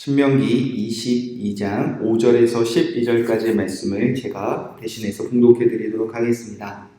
신명기 22장 5절에서 12절까지의 말씀을 제가 대신해서 봉독해 드리도록 하겠습니다.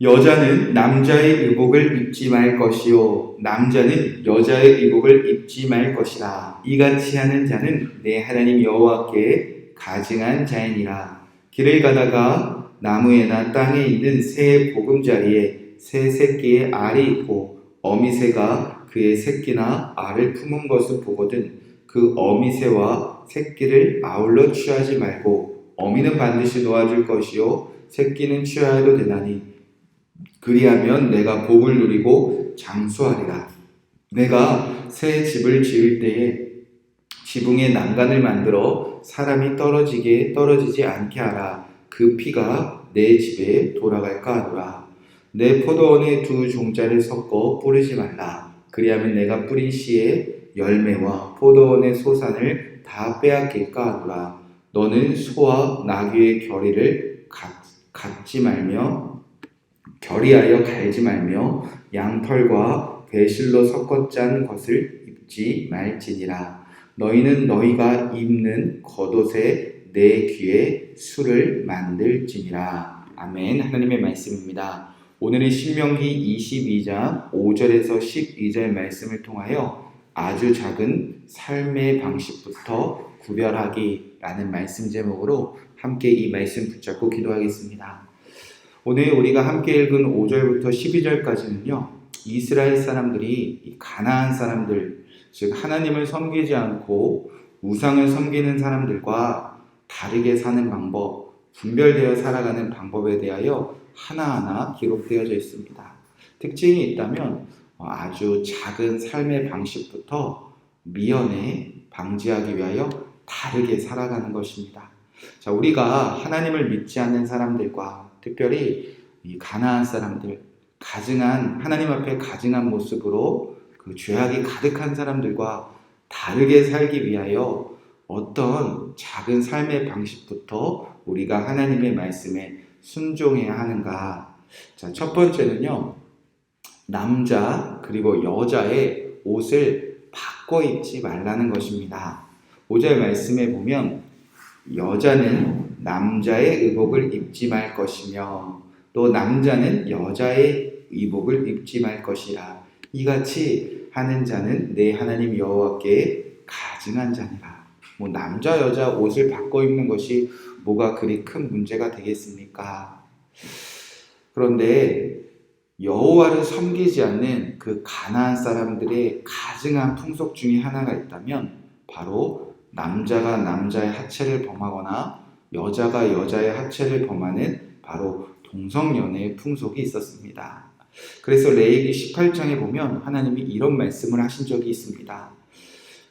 여자는 남자의 의복을 입지 말 것이요 남자는 여자의 의복을 입지 말 것이라. 이같이 하는 자는 내 하나님 여호와께 가증한 자이니라. 길을 가다가 나무에나 땅에 있는 새 보금자리에 새 새끼의 알이 있고 어미새가 그의 새끼나 알을 품은 것을 보거든 그 어미새와 새끼를 아울러 취하지 말고 어미는 반드시 놓아줄 것이요 새끼는 취하여도 되나니 그리하면 내가 복을 누리고 장수하리라. 내가 새 집을 지을 때에 지붕에 난간을 만들어 사람이 떨어지지 않게 하라. 그 피가 내 집에 돌아갈까 하노라. 내 포도원에 두 종자를 섞어 뿌리지 말라. 그리하면 내가 뿌린 씨의 열매와 포도원의 소산을 다 빼앗길까 하노라. 너는 소와 나귀의 결의를 갖지 말며 결의하여 갈지 말며 양털과 배실로 섞어 짠 것을 입지 말지니라. 너희는 너희가 입는 겉옷에 내 귀에 술을 만들지니라. 아멘. 하나님의 말씀입니다. 오늘은 신명기 22장 5절에서 12절 말씀을 통하여 아주 작은 삶의 방식부터 구별하기라는 말씀 제목으로 함께 이 말씀 붙잡고 기도하겠습니다. 오늘 우리가 함께 읽은 5절부터 12절까지는요, 이스라엘 사람들이 가나안 사람들, 즉 하나님을 섬기지 않고 우상을 섬기는 사람들과 다르게 사는 방법, 분별되어 살아가는 방법에 대하여 하나하나 기록되어져 있습니다. 특징이 있다면 아주 작은 삶의 방식부터 미연에 방지하기 위하여 다르게 살아가는 것입니다. 자, 우리가 하나님을 믿지 않는 사람들과 특별히 이 가나안 사람들, 하나님 앞에 가증한 모습으로 그 죄악이 가득한 사람들과 다르게 살기 위하여 어떤 작은 삶의 방식부터 우리가 하나님의 말씀에 순종해야 하는가? 자, 첫 번째는요, 남자 그리고 여자의 옷을 바꿔 입지 말라는 것입니다. 5절 말씀에 보면 여자는 남자의 의복을 입지 말 것이며 또 남자는 여자의 의복을 입지 말 것이라. 이같이 하는 자는 내 하나님 여호와께 가증한 자니라. 남자 여자 옷을 바꿔 입는 것이 뭐가 그리 큰 문제가 되겠습니까? 그런데 여호와를 섬기지 않는 그 가나안 사람들의 가증한 풍속 중에 하나가 있다면 바로 남자가 남자의 하체를 범하거나 여자가 여자의 하체를 범하는 바로 동성연애의 풍속이 있었습니다. 그래서 레위기 18장에 보면 하나님이 이런 말씀을 하신 적이 있습니다.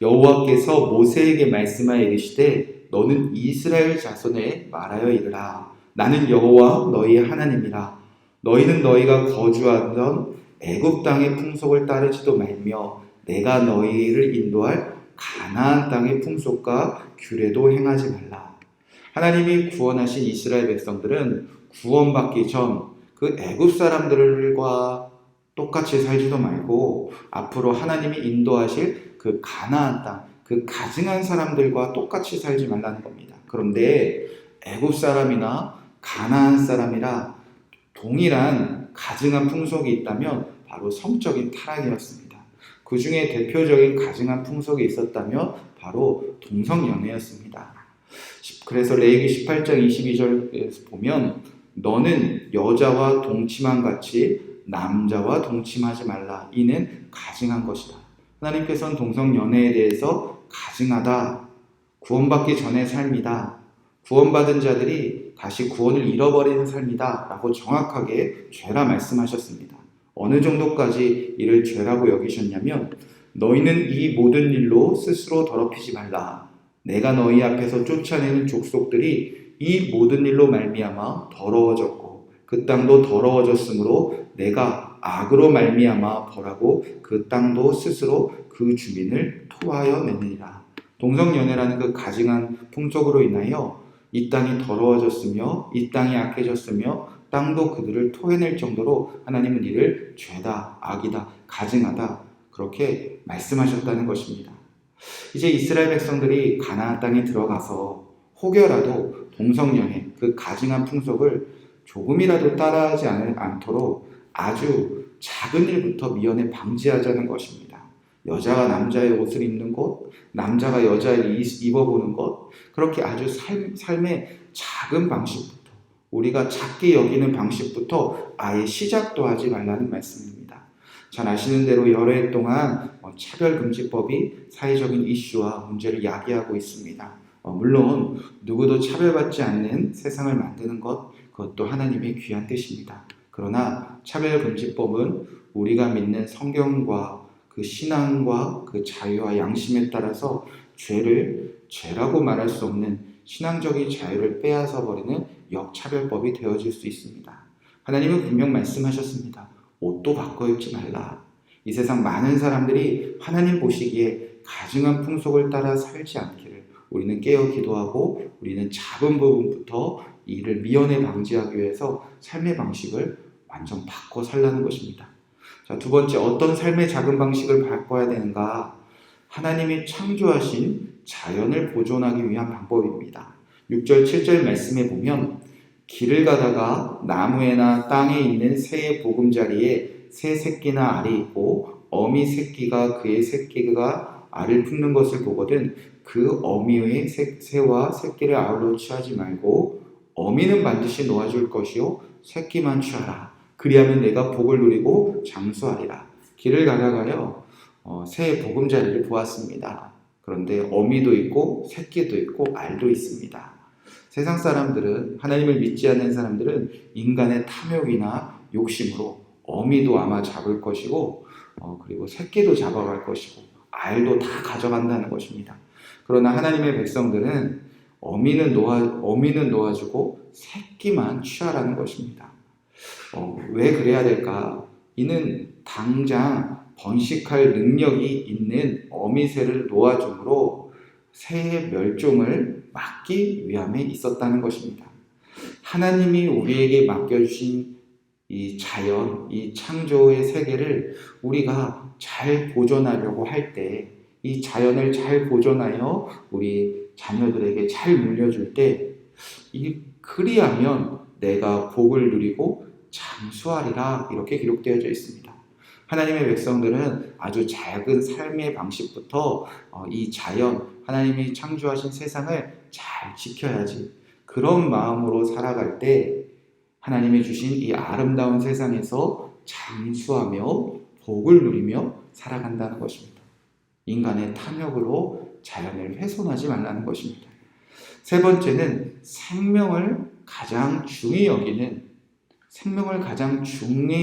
여호와께서 모세에게 말씀하여 이르시되 너는 이스라엘 자손에 말하여 이르라. 나는 여호와 너희의 하나님이라. 너희는 너희가 거주하던 애굽 땅의 풍속을 따르지도 말며 내가 너희를 인도할 가나안 땅의 풍속과 규례도 행하지 말라. 하나님이 구원하신 이스라엘 백성들은 구원받기 전 그 애굽 사람들과 똑같이 살지도 말고 앞으로 하나님이 인도하실 그 가나안 땅, 그 가증한 사람들과 똑같이 살지 말라는 겁니다. 그런데 애굽 사람이나 가나안 사람이라 동일한 가증한 풍속이 있다면 바로 성적인 타락이었습니다. 그 중에 대표적인 가증한 풍속이 있었다면 바로 동성연애였습니다. 그래서 레위기 18장 22절에서 보면 너는 여자와 동침한 같이 남자와 동침하지 말라. 이는 가증한 것이다. 하나님께서는 동성연애에 대해서 가증하다, 구원받기 전의 삶이다, 구원받은 자들이 다시 구원을 잃어버리는 삶이다 라고 정확하게 죄라 말씀하셨습니다. 어느 정도까지 이를 죄라고 여기셨냐면 너희는 이 모든 일로 스스로 더럽히지 말라. 내가 너희 앞에서 쫓아내는 족속들이 이 모든 일로 말미암아 더러워졌고 그 땅도 더러워졌으므로 내가 악으로 말미암아 벌하고 그 땅도 스스로 그 주민을 토하여 내느니라. 동성연애라는 그 가증한 풍속으로 인하여 이 땅이 더러워졌으며 이 땅이 악해졌으며 땅도 그들을 토해낼 정도로 하나님은 이를 죄다, 악이다, 가증하다 그렇게 말씀하셨다는 것입니다. 이제 이스라엘 백성들이 가나안 땅에 들어가서 혹여라도 동성연애 그 가증한 풍속을 조금이라도 따라하지 않도록 아주 작은 일부터 미연에 방지하자는 것입니다. 여자가 남자의 옷을 입는 것, 남자가 여자를 입어보는 것, 그렇게 아주 삶의 작은 방식부터, 우리가 작게 여기는 방식부터 아예 시작도 하지 말라는 말씀입니다. 잘 아시는 대로 여러 해 동안 차별금지법이 사회적인 이슈와 문제를 야기하고 있습니다. 물론 누구도 차별받지 않는 세상을 만드는 것, 그것도 하나님의 귀한 뜻입니다. 그러나 차별금지법은 우리가 믿는 성경과 그 신앙과 그 자유와 양심에 따라서 죄라고 말할 수 없는 신앙적인 자유를 빼앗아 버리는 역차별법이 되어질 수 있습니다. 하나님은 분명 말씀하셨습니다. 옷도 바꿔 입지 말라. 이 세상 많은 사람들이 하나님 보시기에 가증한 풍속을 따라 살지 않기를 우리는 깨어 기도하고 우리는 작은 부분부터 이를 미연에 방지하기 위해서 삶의 방식을 완전 바꿔 살라는 것입니다. 자, 두 번째, 어떤 삶의 작은 방식을 바꿔야 되는가? 하나님이 창조하신 자연을 보존하기 위한 방법입니다. 6절, 7절 말씀에 보면 길을 가다가 나무에나 땅에 있는 새의 보금자리에 새 새끼나 알이 있고 어미 새끼가 그의 새끼가 알을 품는 것을 보거든 그 어미의 새와 새끼를 아울러 취하지 말고 어미는 반드시 놓아줄 것이요 새끼만 취하라. 그리하면 내가 복을 누리고 장수하리라. 길을 가다가요 새의 보금자리를 보았습니다. 그런데 어미도 있고 새끼도 있고 알도 있습니다. 세상 사람들은, 하나님을 믿지 않는 사람들은 인간의 탐욕이나 욕심으로 어미도 아마 잡을 것이고 그리고 새끼도 잡아갈 것이고 알도 다 가져간다는 것입니다. 그러나 하나님의 백성들은 어미는 놓아주고 새끼만 취하라는 것입니다. 왜 그래야 될까? 이는 당장 번식할 능력이 있는 어미새를 놓아줌으로 새의 멸종을 막기 위함에 있었다는 것입니다. 하나님이 우리에게 맡겨주신 이 자연, 이 창조의 세계를 우리가 잘 보존하려고 할 때, 이 자연을 잘 보존하여 우리 자녀들에게 잘 물려줄 때, 그리하면 내가 복을 누리고 장수하리라 이렇게 기록되어져 있습니다. 하나님의 백성들은 아주 작은 삶의 방식부터 이 자연, 하나님이 창조하신 세상을 잘 지켜야지. 그런 마음으로 살아갈 때 하나님이 주신 이 아름다운 세상에서 장수하며 복을 누리며 살아간다는 것입니다. 인간의 탐욕으로 자연을 훼손하지 말라는 것입니다. 세 번째는 생명을 가장 중히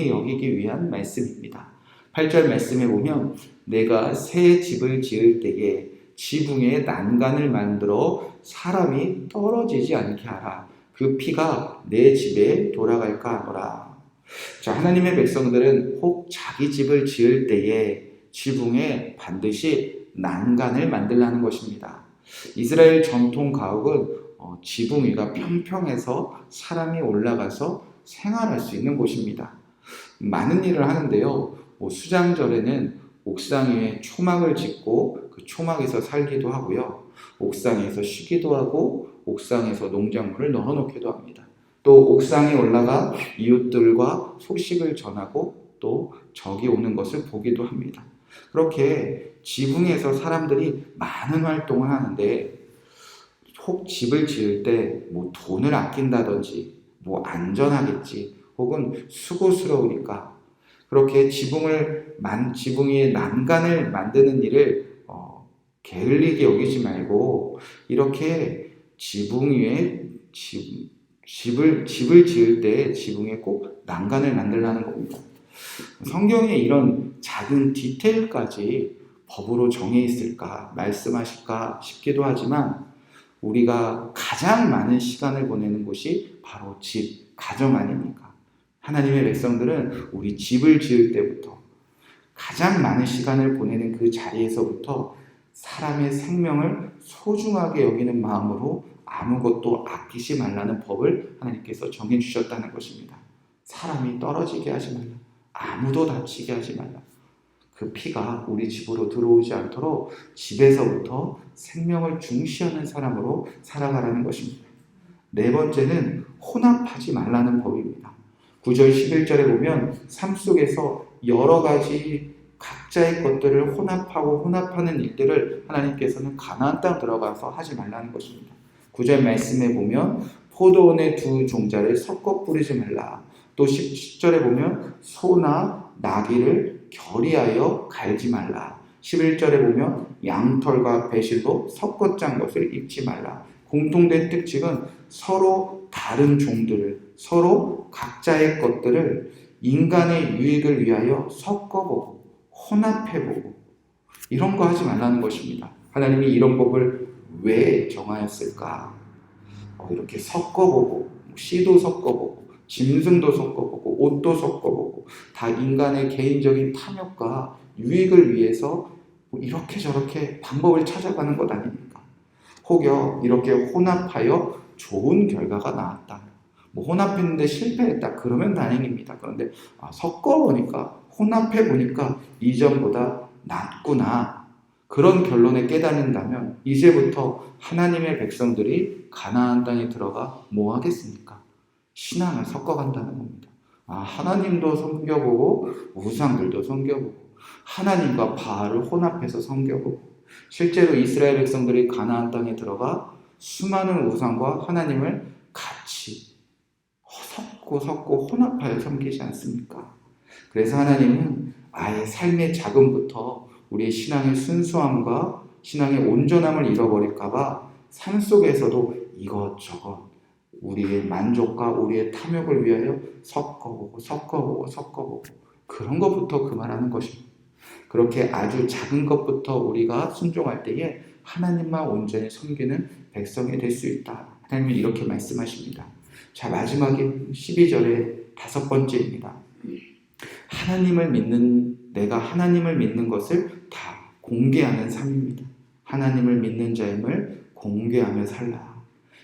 여기기 위한 말씀입니다. 8절 말씀에 보면 내가 새 집을 지을 때에 지붕에 난간을 만들어 사람이 떨어지지 않게 하라. 그 피가 내 집에 돌아갈까 하노라. 자, 하나님의 백성들은 혹 자기 집을 지을 때에 지붕에 반드시 난간을 만들라는 것입니다. 이스라엘 전통 가옥은 지붕 위가 평평해서 사람이 올라가서 생활할 수 있는 곳입니다. 많은 일을 하는데요. 수장절에는 옥상 위에 초막을 짓고 그 초막에서 살기도 하고요. 옥상에서 쉬기도 하고 옥상에서 농작물을 널어놓기도 합니다. 또 옥상에 올라가 이웃들과 소식을 전하고 또 적이 오는 것을 보기도 합니다. 그렇게 지붕에서 사람들이 많은 활동을 하는데 혹 집을 지을 때 돈을 아낀다든지 안전하겠지 혹은 수고스러우니까 그렇게 지붕 위에 난간을 만드는 일을 게을리게 여기지 말고 이렇게 지붕 위에 집을 지을 때 지붕에 꼭 난간을 만들라는 겁니다. 성경에 이런 작은 디테일까지 법으로 정해 있을까 말씀하실까 싶기도 하지만 우리가 가장 많은 시간을 보내는 곳이 바로 집, 가정 아닙니까? 하나님의 백성들은 우리 집을 지을 때부터 가장 많은 시간을 보내는 그 자리에서부터 사람의 생명을 소중하게 여기는 마음으로 아무것도 아끼지 말라는 법을 하나님께서 정해주셨다는 것입니다. 사람이 떨어지게 하지 말라. 아무도 다치게 하지 말라. 그 피가 우리 집으로 들어오지 않도록 집에서부터 생명을 중시하는 사람으로 살아가라는 것입니다. 네 번째는 혼합하지 말라는 법입니다. 9절 11절에 보면 삶 속에서 여러 가지 각자의 것들을 혼합하고 혼합하는 일들을 하나님께서는 가나안 땅 들어가서 하지 말라는 것입니다. 9절 말씀에 보면 포도원의 두 종자를 섞어 뿌리지 말라. 또 10절에 보면 소나 나귀를 결의하여 갈지 말라. 11절에 보면 양털과 배실로 섞어 짠 것을 입지 말라. 공통된 특징은 서로 다른 종들을, 서로 각자의 것들을 인간의 유익을 위하여 섞어보고 혼합해보고 이런 거 하지 말라는 것입니다. 하나님이 이런 법을 왜 정하였을까? 이렇게 섞어보고 씨도 섞어보고 짐승도 섞어보고 옷도 섞어보고 다 인간의 개인적인 탐욕과 유익을 위해서 이렇게 저렇게 방법을 찾아가는 것 아닙니까? 혹여 이렇게 혼합하여 좋은 결과가 나왔다. 혼합했는데 실패했다. 그러면 다행입니다. 그런데 섞어보니까 혼합해보니까 이전보다 낫구나. 그런 결론에 깨닫는다면 이제부터 하나님의 백성들이 가나안 땅에 들어가 뭐 하겠습니까? 신앙을 섞어간다는 겁니다. 하나님도 섬겨보고 우상들도 섬겨보고 하나님과 바알을 혼합해서 섬겨보고 실제로 이스라엘 백성들이 가나안 땅에 들어가 수많은 우상과 하나님을 같이 섞고 혼합하여 섬기지 않습니까? 그래서 하나님은 아예 삶의 자금부터 우리의 신앙의 순수함과 신앙의 온전함을 잃어버릴까봐 삶 속에서도 이것저것 우리의 만족과 우리의 탐욕을 위하여 섞어보고 그런 것부터 그만하는 것입니다. 그렇게 아주 작은 것부터 우리가 순종할 때에 하나님만 온전히 섬기는 백성이 될 수 있다. 하나님은 이렇게 말씀하십니다. 자, 마지막에 12절의 다섯 번째입니다. 내가 하나님을 믿는 것을 다 공개하는 삶입니다. 하나님을 믿는 자임을 공개하며 살라.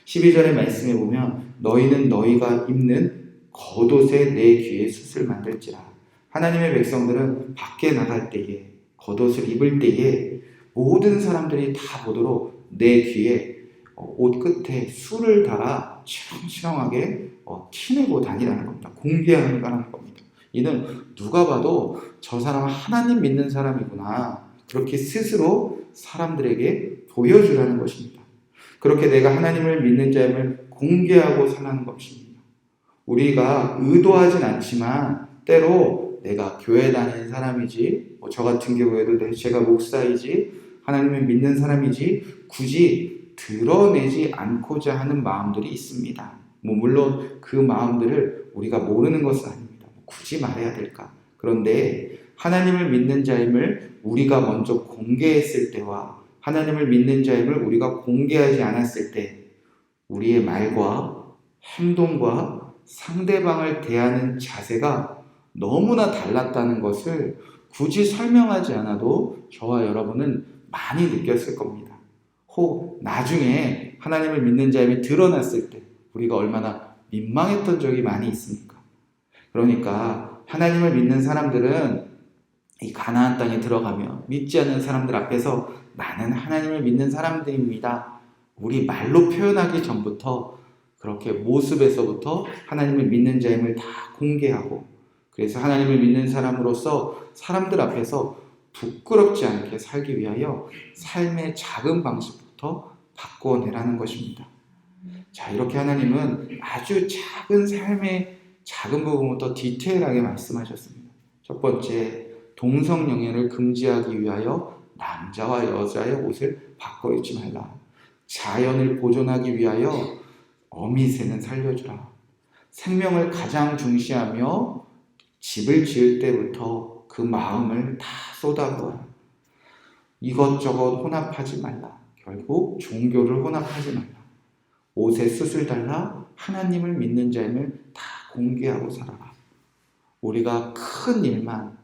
12절의 말씀에 보면 너희는 너희가 입는 겉옷에 내 귀에 숯을 만들지라. 하나님의 백성들은 밖에 나갈 때에 겉옷을 입을 때에 모든 사람들이 다 보도록 내 귀에 옷 끝에 숯을 달아 치렁치렁하게 티내고 다니라는 겁니다. 공개하는 겁니다. 이는 누가 봐도 저 사람은 하나님 믿는 사람이구나. 그렇게 스스로 사람들에게 보여주라는 것입니다. 그렇게 내가 하나님을 믿는 자임을 공개하고 살라는 것입니다. 우리가 의도하진 않지만 때로 내가 교회 다니는 사람이지 저 같은 경우에도 제가 목사이지 하나님을 믿는 사람이지 굳이 드러내지 않고자 하는 마음들이 있습니다. 물론 그 마음들을 우리가 모르는 것은 아닙니다. 굳이 말해야 될까? 그런데 하나님을 믿는 자임을 우리가 먼저 공개했을 때와 하나님을 믿는 자임을 우리가 공개하지 않았을 때 우리의 말과 행동과 상대방을 대하는 자세가 너무나 달랐다는 것을 굳이 설명하지 않아도 저와 여러분은 많이 느꼈을 겁니다. 혹 나중에 하나님을 믿는 자임이 드러났을 때 우리가 얼마나 민망했던 적이 많이 있습니까? 그러니까 하나님을 믿는 사람들은 이 가나안 땅에 들어가면 믿지 않는 사람들 앞에서 나는 하나님을 믿는 사람들입니다. 우리 말로 표현하기 전부터 그렇게 모습에서부터 하나님을 믿는 자임을 다 공개하고 그래서 하나님을 믿는 사람으로서 사람들 앞에서 부끄럽지 않게 살기 위하여 삶의 작은 방식부터 바꿔내라는 것입니다. 자, 이렇게 하나님은 아주 작은 삶의 작은 부분부터 디테일하게 말씀하셨습니다. 첫 번째, 동성연애를 금지하기 위하여 남자와 여자의 옷을 바꿔 입지 말라. 자연을 보존하기 위하여 어미새는 살려주라. 생명을 가장 중시하며 집을 지을 때부터 그 마음을 다 쏟아부어라. 이것저것 혼합하지 말라. 결국 종교를 혼합하지 말라. 옷에 숯을 달라 하나님을 믿는 자임을 다 공개하고 살아라. 우리가 큰 일만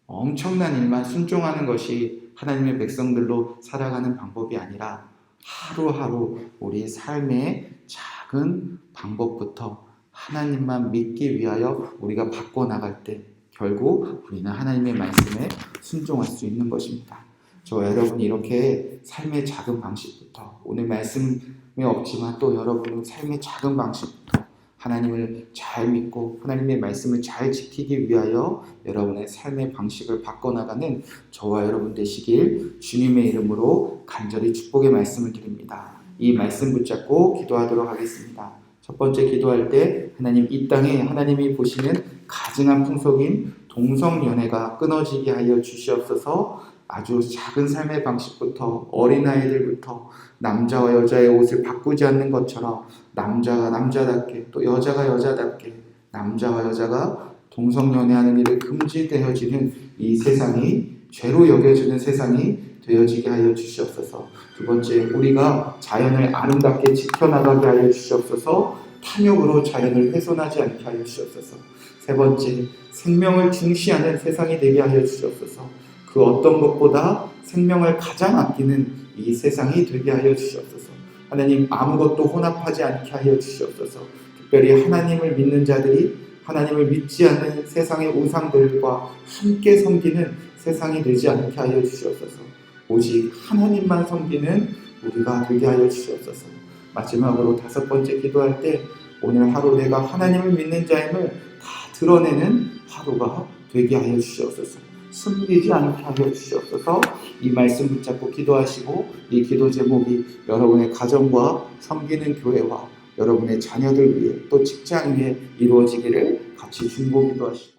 엄청난 일만 순종하는 것이 하나님의 백성들로 살아가는 방법이 아니라 하루하루 우리 삶의 작은 방법부터 하나님만 믿기 위하여 우리가 바꿔나갈 때 결국 우리는 하나님의 말씀에 순종할 수 있는 것입니다. 저와 여러분이 이렇게 삶의 작은 방식부터, 오늘 말씀에 없지만 또 여러분은 삶의 작은 방식부터 하나님을 잘 믿고 하나님의 말씀을 잘 지키기 위하여 여러분의 삶의 방식을 바꿔나가는 저와 여러분 되시길 주님의 이름으로 간절히 축복의 말씀을 드립니다. 이 말씀 붙잡고 기도하도록 하겠습니다. 첫 번째 기도할 때 하나님, 이 땅에 하나님이 보시는 가증한 풍속인 동성연애가 끊어지게 하여 주시옵소서. 아주 작은 삶의 방식부터, 어린아이들부터 남자와 여자의 옷을 바꾸지 않는 것처럼 남자가 남자답게, 또 여자가 여자답게, 남자와 여자가 동성연애하는 일을 금지되어지는 이 세상이, 죄로 여겨지는 세상이 되어지게 하여 주시옵소서. 두 번째, 우리가 자연을 아름답게 지켜나가게 하여 주시옵소서. 탐욕으로 자연을 훼손하지 않게 하여 주시옵소서. 세 번째, 생명을 중시하는 세상이 되게 하여 주시옵소서. 그 어떤 것보다 생명을 가장 아끼는 이 세상이 되게 하여 주시옵소서. 하나님, 아무것도 혼합하지 않게 하여 주시옵소서. 특별히 하나님을 믿는 자들이 하나님을 믿지 않는 세상의 우상들과 함께 섬기는 세상이 되지 않게 하여 주시옵소서. 오직 하나님만 섬기는 우리가 되게 하여 주시옵소서. 마지막으로 다섯 번째 기도할 때 오늘 하루 내가 하나님을 믿는 자임을 다 드러내는 하루가 되게 하여 주시옵소서. 숨기지 않게 하여 주시옵소서. 이 말씀 붙잡고 기도하시고 이 기도 제목이 여러분의 가정과 섬기는 교회와 여러분의 자녀들 위해 또 직장 위에 이루어지기를 같이 중보 기도하시고